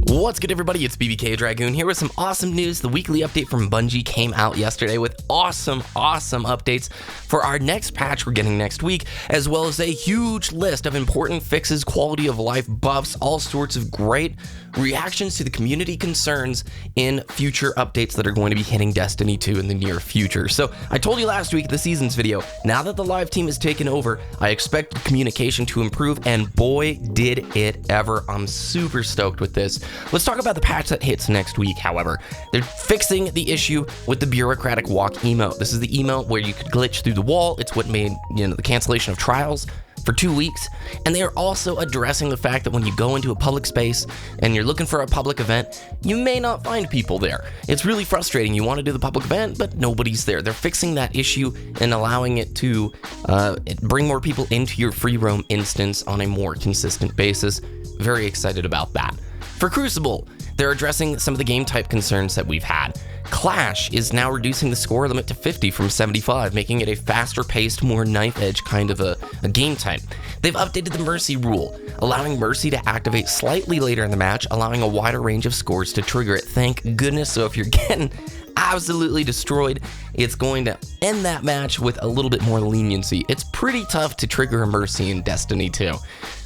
What's good, everybody? It's BBKDRAGOON here with some awesome news. The weekly update from Bungie came out yesterday with awesome updates for our next patch we're getting next week, as well as a huge list of important fixes, quality of life buffs, all sorts of great reactions to the community concerns in future updates that are going to be hitting Destiny 2 in the near future. So I told you last week in the seasons video, now that the live team has taken over, I expect communication to improve, and boy did it ever. I'm super stoked with this. Let's talk about the patch that hits next week, however. They're fixing the issue with the bureaucratic walk emote. This is the emote where you could glitch through the wall. It's what made, the cancellation of trials for 2 weeks. And they are also addressing the fact that when you go into a public space and you're looking for a public event, you may not find people there. It's really frustrating. You want to do the public event, but nobody's there. They're fixing that issue and allowing it to bring more people into your free roam instance on a more consistent basis. Very excited about that. For Crucible, they're addressing some of the game type concerns that we've had. Clash is now reducing the score limit to 50 from 75, making it a faster paced, more knife edge kind of a game type. They've updated the Mercy rule, allowing Mercy to activate slightly later in the match, allowing a wider range of scores to trigger it. Thank goodness. So if you're getting absolutely destroyed, it's going to end that match with a little bit more leniency. It's pretty tough to trigger a Mercy in Destiny 2.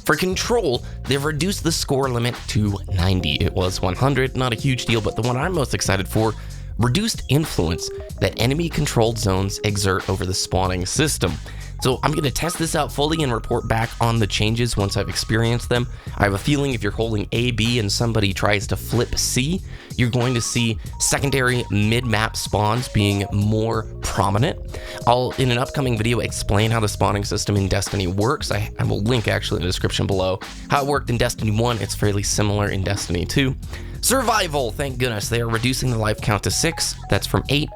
For Control, they've reduced the score limit to 90. It was 100, not a huge deal, but the one I'm most excited for, reduced influence that enemy-controlled zones exert over the spawning system. So I'm going to test this out fully and report back on the changes once I've experienced them. I have a feeling if you're holding A, B, and somebody tries to flip C, you're going to see secondary mid-map spawns being more prominent. I'll, in an upcoming video, explain how the spawning system in Destiny works. I will link actually in the description below how it worked in Destiny 1. It's fairly similar in Destiny 2. Survival, thank goodness. They are reducing the life count to 6. That's from 8.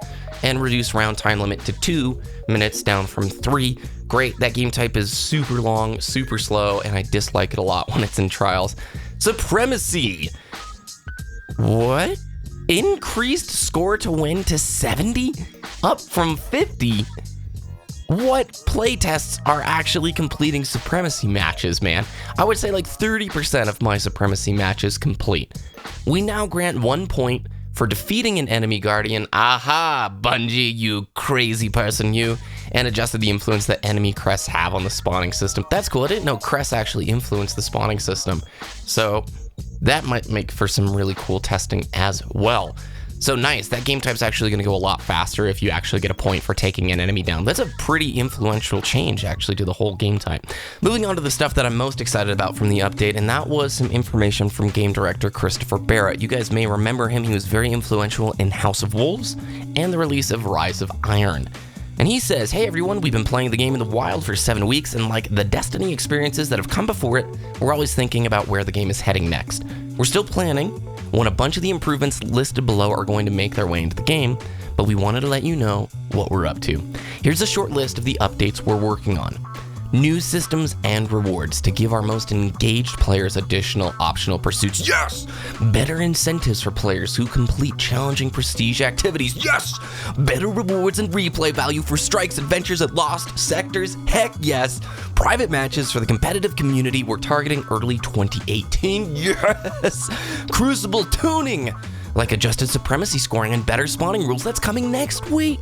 And reduce round time limit to 2 minutes, down from 3. Great, that game type is super long, super slow, and I dislike it a lot when it's in trials. Supremacy. What? Increased score to win to 70? Up from 50? What playtests are actually completing Supremacy matches, man? I would say like 30% of my Supremacy matches complete. We now grant 1 point for defeating an enemy guardian. Aha, Bungie, you crazy person, you. And adjusted the influence that enemy crests have on the spawning system. That's cool. I didn't know crests actually influence the spawning system. So that might make for some really cool testing as well. So nice, that game type's actually going to go a lot faster if you actually get a point for taking an enemy down. That's a pretty influential change actually to the whole game type. Moving on to the stuff that I'm most excited about from the update, and that was some information from game director Christopher Barrett. You guys may remember him. He was very influential in House of Wolves and the release of Rise of Iron. And he says, hey everyone, we've been playing the game in the wild for 7 weeks, and like the Destiny experiences that have come before it, we're always thinking about where the game is heading next. We're still planning when a bunch of the improvements listed below are going to make their way into the game, but we wanted to let you know what we're up to. Here's a short list of the updates we're working on. New systems and rewards to give our most engaged players additional optional pursuits. Yes! Better incentives for players who complete challenging prestige activities. Yes! Better rewards and replay value for strikes, adventures at lost sectors. Heck yes! Private matches for the competitive community. We're targeting early 2018. Yes! Crucible tuning, like adjusted supremacy scoring and better spawning rules. That's coming next week.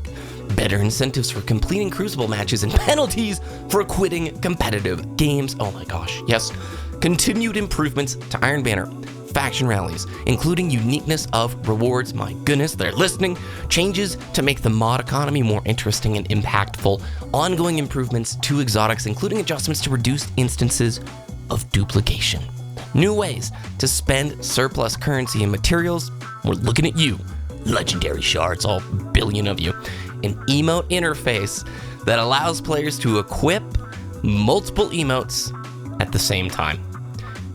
Better incentives for completing Crucible matches and penalties for quitting competitive games. Oh my gosh, yes. Continued improvements to Iron Banner, faction rallies, including uniqueness of rewards. My goodness, they're listening. Changes to make the mod economy more interesting and impactful. Ongoing improvements to exotics, including adjustments to reduced instances of duplication. New ways to spend surplus currency and materials. We're looking at you, legendary shards, all billion of you. An emote interface that allows players to equip multiple emotes at the same time.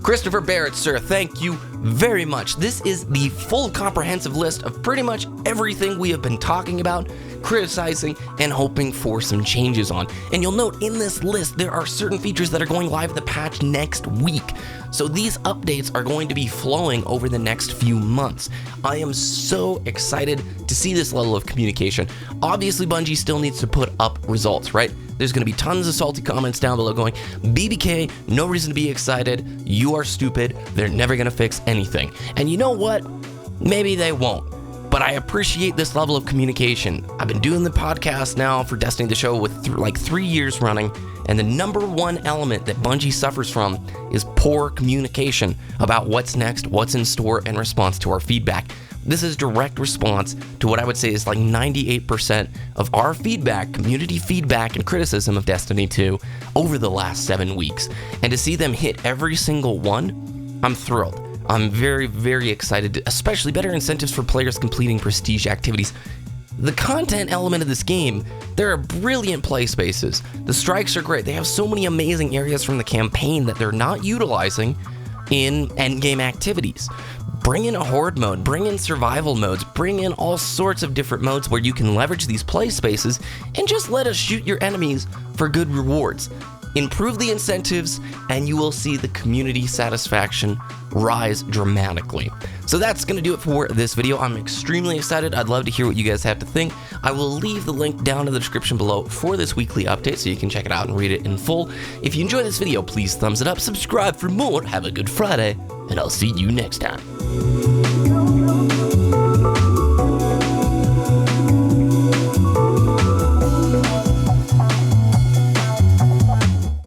Christopher Barrett, sir, thank you very much. This is the full comprehensive list of pretty much everything we have been talking about, criticizing, and hoping for some changes on. And you'll note in this list, there are certain features that are going live in the patch next week. So these updates are going to be flowing over the next few months. I am so excited to see this level of communication. Obviously, Bungie still needs to put up results, right? There's going to be tons of salty comments down below going, BBK, no reason to be excited. You are stupid. They're never going to fix anything. And you know what? Maybe they won't. But I appreciate this level of communication. I've been doing the podcast now for Destiny the Show with like 3 years running, and the number one element that Bungie suffers from is poor communication about what's next, what's in store, and response to our feedback. This is direct response to what I would say is like 98% of our feedback, community feedback and criticism of Destiny 2 over the last 7 weeks. And to see them hit every single one, I'm thrilled. I'm very, very excited, especially better incentives for players completing prestige activities. The content element of this game, there are brilliant play spaces. The strikes are great. They have so many amazing areas from the campaign that they're not utilizing in endgame activities. Bring in a horde mode, bring in survival modes, bring in all sorts of different modes where you can leverage these play spaces and just let us shoot your enemies for good rewards. Improve the incentives and you will see the community satisfaction rise dramatically. So that's going to do it for this video. I'm extremely excited. I'd love to hear what you guys have to think. I will leave the link down in the description below for this weekly update so you can check it out and read it in full. If you enjoyed this video, please thumbs it up, subscribe for more, have a good Friday, and I'll see you next time.